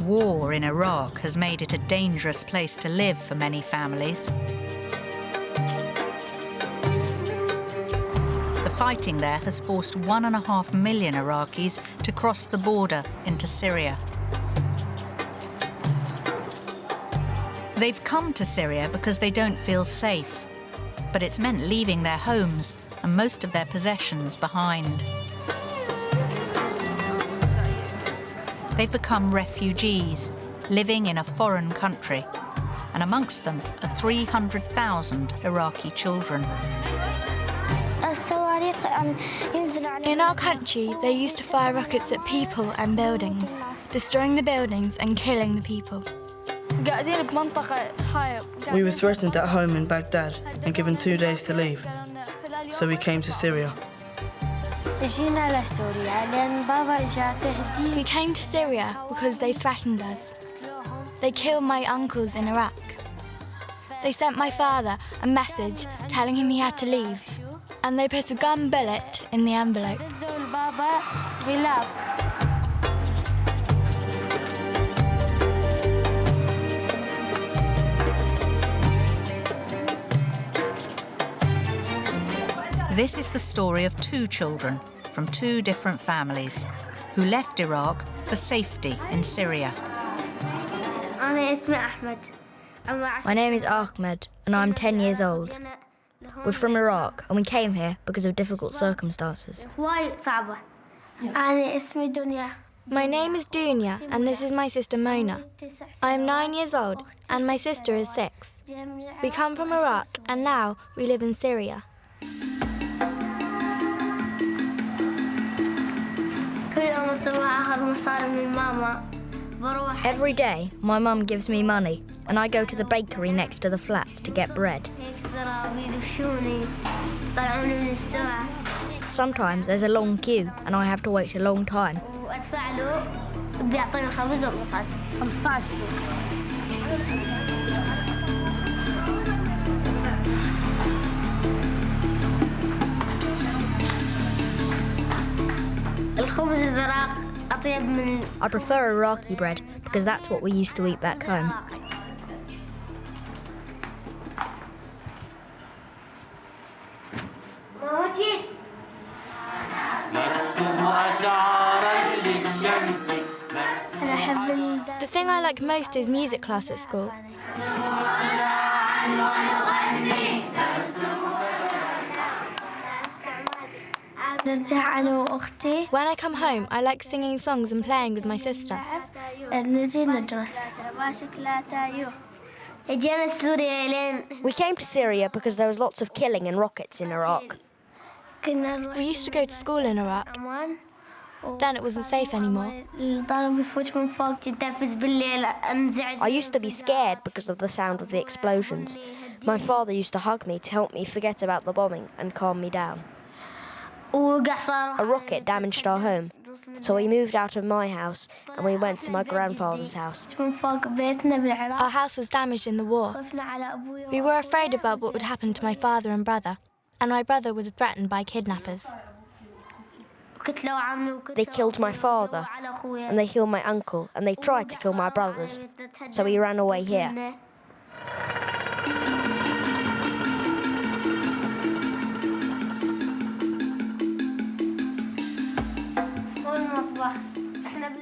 war in Iraq has made it a dangerous place to live for many families. The fighting there has forced 1.5 million Iraqis to cross the border into Syria. They've come to Syria because they don't feel safe, but it's meant leaving their homes and most of their possessions behind. They've become refugees, living in a foreign country, and amongst them are 300,000 Iraqi children. In our country, they used to fire rockets at people and buildings, destroying the buildings and killing the people. We were threatened at home in Baghdad and given 2 days to leave, so we came to Syria. We came to Syria because they threatened us. They killed my uncles in Iraq. They sent my father a message telling him he had to leave, and they put a gun bullet in the envelope. This is the story of 2 children from 2 different families who left Iraq for safety in Syria. My name is Ahmed and I'm 10 years old. We're from Iraq and we came here because of difficult circumstances. My name is Dunya and this is my sister Mona. I am 9 years old and my sister is 6. We come from Iraq and now we live in Syria. Every day, my mum gives me money and I go to the bakery next to the flats to get bread. Sometimes there's a long queue and I have to wait a long time. I prefer Iraqi bread because that's what we used to eat back home. The thing I like most is music class at school. When I come home, I like singing songs and playing with my sister. We came to Syria because there was lots of killing and rockets in Iraq. We used to go to school in Iraq. Then it wasn't safe anymore. I used to be scared because of the sound of the explosions. My father used to hug me to help me forget about the bombing and calm me down. A rocket damaged our home, so we moved out of my house and we went to my grandfather's house. Our house was damaged in the war. We were afraid about what would happen to my father and brother, and my brother was threatened by kidnappers. They killed my father, and they killed my uncle, and they tried to kill my brothers, so we ran away here.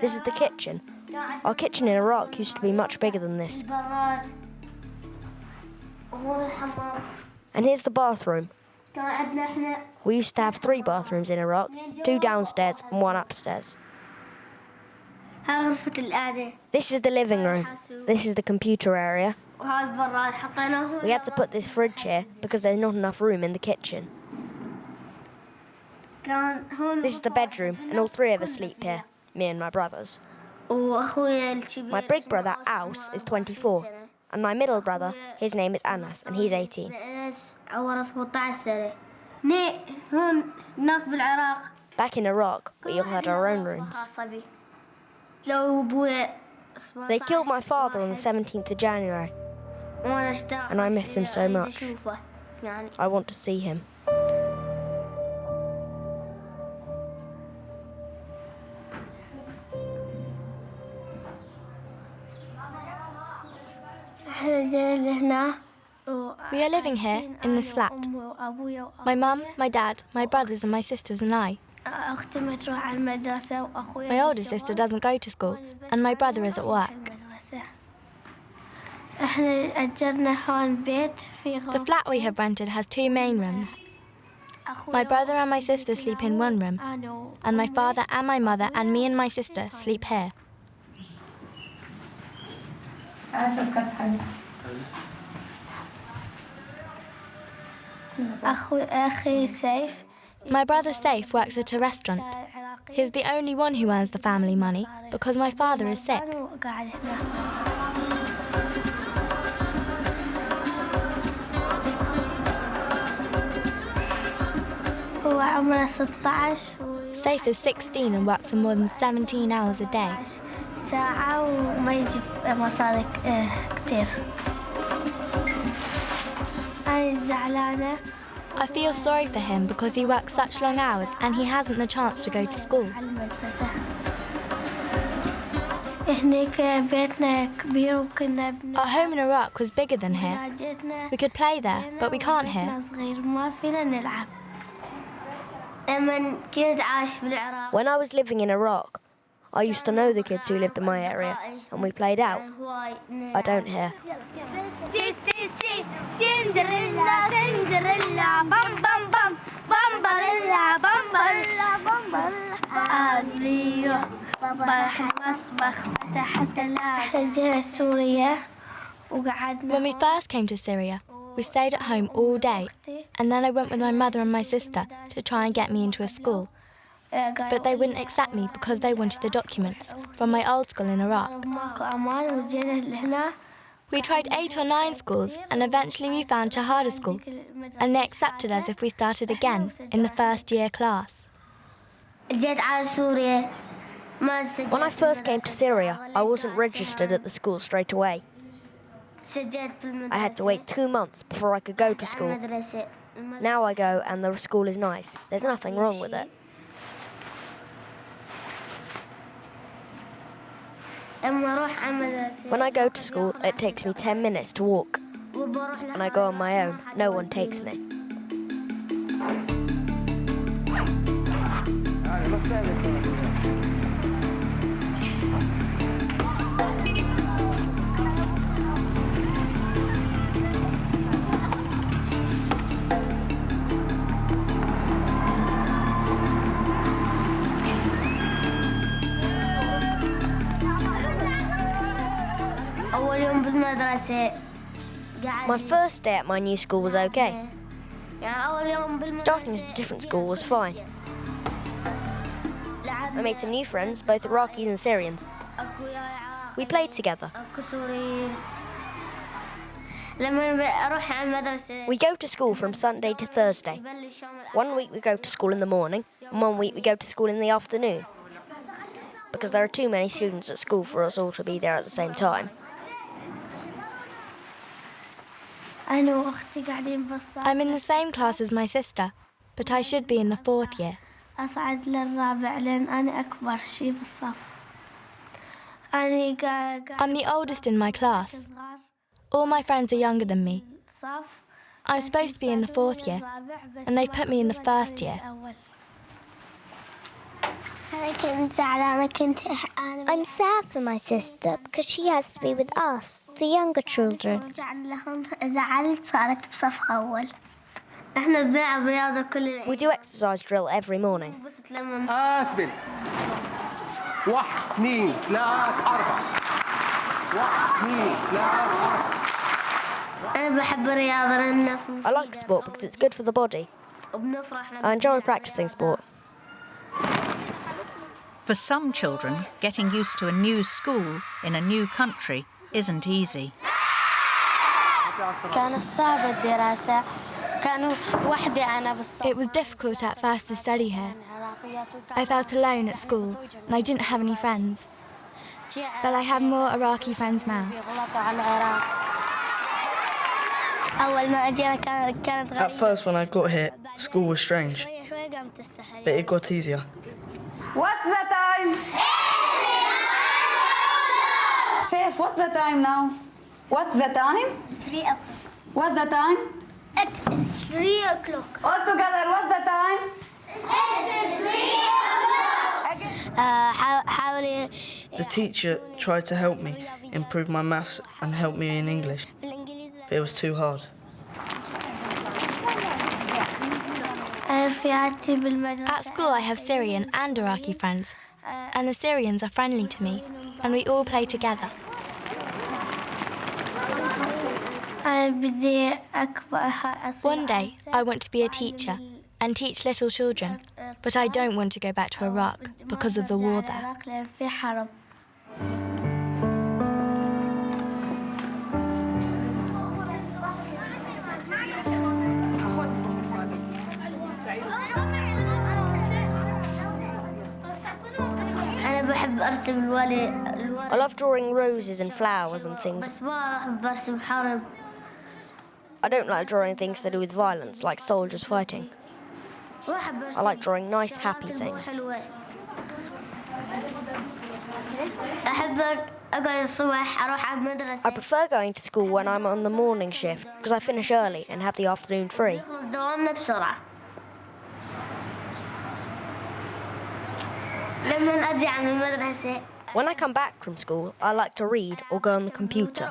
This is the kitchen. Our kitchen in Iraq used to be much bigger than this. And here's the bathroom. We used to have 3 bathrooms in Iraq, 2 downstairs and 1 upstairs. This is the living room. This is the computer area. We had to put this fridge here because there's not enough room in the kitchen. This is the bedroom, and all 3 of us sleep here, me and my brothers. My big brother, Aus, is 24, and my middle brother, his name is Anas, and he's 18. Back in Iraq, we all had our own rooms. They killed my father on the 17th of January, and I miss him so much. I want to see him. We are living here in this flat. My mum, my dad, my brothers and my sisters and I. My older sister doesn't go to school and my brother is at work. The flat we have rented has 2 main rooms. My brother and my sister sleep in one room, and my father and my mother and me and my sister sleep here. My brother Saif works at a restaurant. He's the only one who earns the family money because my father is sick. Saif is 16 and works for more than 17 hours a day. I feel sorry for him because he works such long hours and he hasn't the chance to go to school. Our home in Iraq was bigger than here. We could play there, but we can't here. When I was living in Iraq, I used to know the kids who lived in my area, and we played out. I don't here. Cinderella, Cinderella, bum bum bum, bumbarella, bumbarella, bumbarella. When we first came to Syria, we stayed at home all day, and then I went with my mother and my sister to try and get me into a school. But they wouldn't accept me because they wanted the documents from my old school in Iraq. We tried 8 or 9 schools, and eventually we found Shahada School, and they accepted us if we started again in the first year class. When I first came to Syria, I wasn't registered at the school straight away. I had to wait 2 months before I could go to school. Now I go and the school is nice. There's nothing wrong with it. When I go to school, it takes me 10 minutes to walk. When I go on my own, no one takes me. My first day at my new school was okay. Starting at a different school was fine. I made some new friends, both Iraqis and Syrians. We played together. We go to school from Sunday to Thursday. 1 week we go to school in the morning, and 1 week we go to school in the afternoon. Because there are too many students at school for us all to be there at the same time. I'm in the same class as my sister, but I should be in the 4th year. I'm the oldest in my class. All my friends are younger than me. I'm supposed to be in the 4th year, and they've put me in the 1st year. I'm sad for my sister because she has to be with us, the younger children. We do exercise drill every morning. I like sport because it's good for the body. I enjoy practicing sport. For some children, getting used to a new school in a new country isn't easy. It was difficult at first to study here. I felt alone at school and I didn't have any friends. But I have more Iraqi friends now. At first when I got here, school was strange, but it got easier. What's the time? Saif, what's the time now? What's the time? 3 o'clock. What's the time? It's 3 o'clock. All together, what's the time? It's 3 o'clock. The teacher tried to help me improve my maths and help me in English, but it was too hard. At school, I have Syrian and Iraqi friends, and the Syrians are friendly to me, and we all play together. One day, I want to be a teacher and teach little children, but I don't want to go back to Iraq because of the war there. I love drawing roses and flowers and things. I don't like drawing things to do with violence, like soldiers fighting. I like drawing nice, happy things. I prefer going to school when I'm on the morning shift because I finish early and have the afternoon free. When I come back from school, I like to read or go on the computer.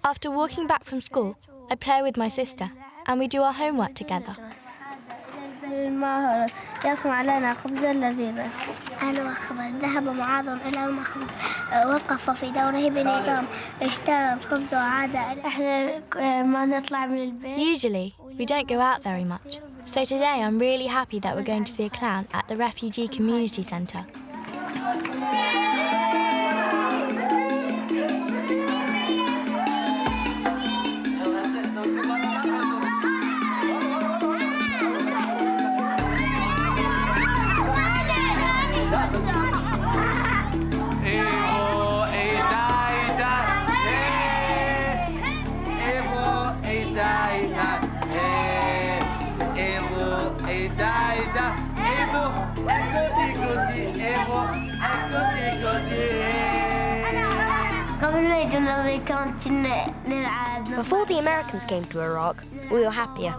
After walking back from school, I play with my sister, and we do our homework together. يصنع لنا خبزا لذيذا. أنا وأخبر ذهب معاذ إلى المخبز وقف في دوره بنظام اشترى الخبز وعاد. إحنا ما نطلع من البيت. Usually, we don't go out very much. So today I'm really happy that we're going to see a clown at the Refugee Community Centre. Before the Americans came to Iraq, we were happier.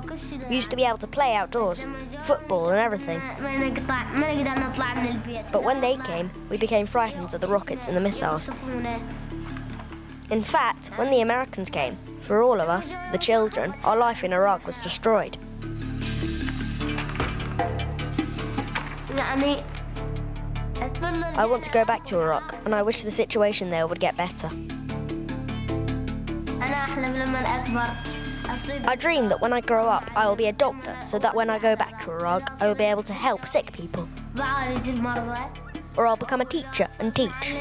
We used to be able to play outdoors, football and everything. But when they came, we became frightened of the rockets and the missiles. In fact, when the Americans came, for all of us, the children, our life in Iraq was destroyed. I want to go back to Iraq, and I wish the situation there would get better. I dream that when I grow up, I will be a doctor, so that when I go back to Iraq, I will be able to help sick people. Or I'll become a teacher and teach.